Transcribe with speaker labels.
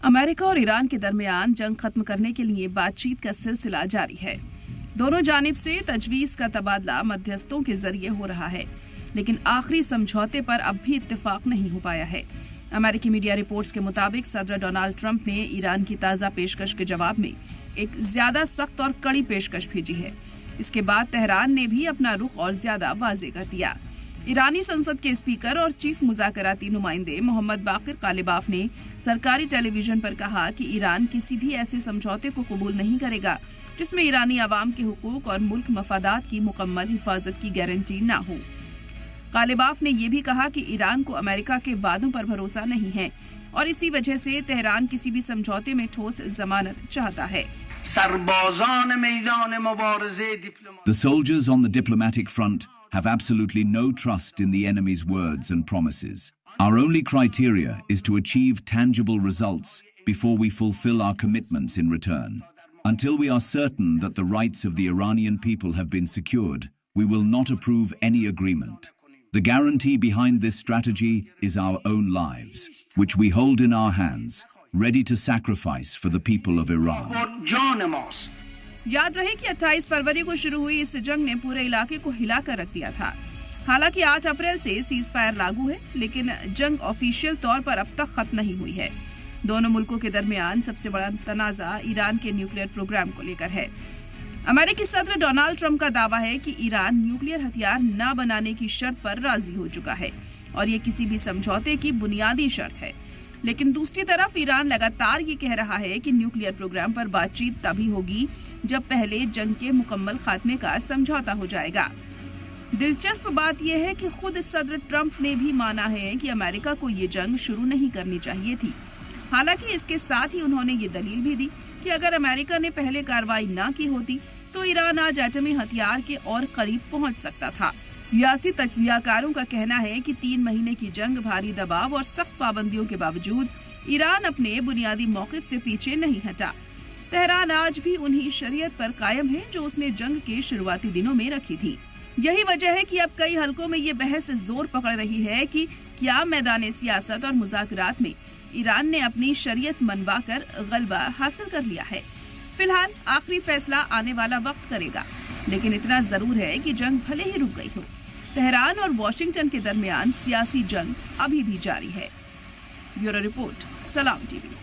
Speaker 1: America और Iran के दरमियान जंग खत्म करने के लिए बातचीत का सिलसिला जारी है। दोनों जानिब से तजवीज़ का तबादला मध्यस्थों के जरिए हो रहा है, लेकिन आखिरी समझौते पर अब भी इत्तेफाक नहीं हो पाया है। अमेरिकी मीडिया रिपोर्ट्स के मुताबिक सदर डोनाल्ड ट्रंप ने ईरान की ताज़ा पेशकश के जवाब में एक ज्यादा सख्त और कड़ी पेशकश भेजी है। इसके बाद तेहरान ने भी अपना रुख और ज्यादा वाज़ेह कर दिया। ईरानी संसद के स्पीकर और चीफ मुज़ाकराती नुमाइंदे मोहम्मद बाकिर कालिबाफ ने सरकारी टेलीविजन पर कहा कि ईरान किसी भी ऐसे समझौते को कबूल नहीं करेगा जिसमें ईरानी आवाम के हुकूक और मुल्क मफादात की मुकम्मल हिफाजत की गारंटी ना हो। कालिबाफ ने यह भी कहा कि ईरान को अमेरिका के वादों पर भरोसा नहीं है और इसी वजह से तेहरान किसी भी समझौते में ठोस जमानत चाहता है।
Speaker 2: The soldiers on the diplomatic front have absolutely no trust in the enemy's words and promises. Our only criteria is to achieve tangible results before we fulfill our commitments in return. Until we are certain that the rights of the Iranian people have been secured, we will not approve any agreement. The guarantee behind this strategy is our own lives, which we hold in our hands, ready to sacrifice for the people of Iran.
Speaker 1: याद रहे कि 28 फरवरी को शुरू हुई इस जंग ने पूरे इलाके को हिलाकर रख दिया था। हालांकि 8 अप्रैल से सीज फायर लागू है, लेकिन जंग ऑफिशियल तौर पर अब तक खत्म नहीं हुई है। दोनों मुल्कों के दरमियान सबसे बड़ा तनाज़ा ईरान के न्यूक्लियर प्रोग्राम को लेकर है। अमेरिकी सदर डोनाल्ड ट्रंप का दावा है कि ईरान न्यूक्लियर हथियार न बनाने की शर्त पर राजी हो चुका है और ये किसी भी समझौते की बुनियादी शर्त है। लेकिन दूसरी तरफ ईरान लगातार ये कह रहा है कि न्यूक्लियर प्रोग्राम पर बातचीत तभी होगी जब पहले जंग के मुकम्मल खात्मे का समझौता हो जाएगा। दिलचस्प बात यह है कि खुद सदर ट्रंप ने भी माना है कि अमेरिका को ये जंग शुरू नहीं करनी चाहिए थी। हालांकि इसके साथ ही उन्होंने ये दलील भी दी कि अगर अमेरिका ने पहले कार्रवाई ना की होती तो ईरान आज एटमी हथियार के और करीब पहुंच सकता था। सियासी तज्जियाकारों का कहना है कि 3 महीने की जंग, भारी दबाव और सख्त पाबंदियों के बावजूद ईरान अपने बुनियादी मौक़िफ़ से पीछे नहीं हटा। तेहरान आज भी उन्हीं शरीयत पर कायम है जो उसने जंग के शुरुआती दिनों में रखी थी। यही वजह है कि अब कई हलकों में ये बहस जोर पकड़ रही है कि क्या मैदान सियासत और मुज़ाकरात में ईरान ने अपनी शरीयत मनवाकर गलबा हासिल कर लिया है। फिलहाल आखिरी फैसला आने वाला वक्त करेगा, लेकिन इतना जरूर है कि जंग भले ही रुक गई हो, तेहरान और वॉशिंगटन के दरमियान सियासी जंग अभी भी जारी है। ब्यूरो रिपोर्ट, सलाम टीवी।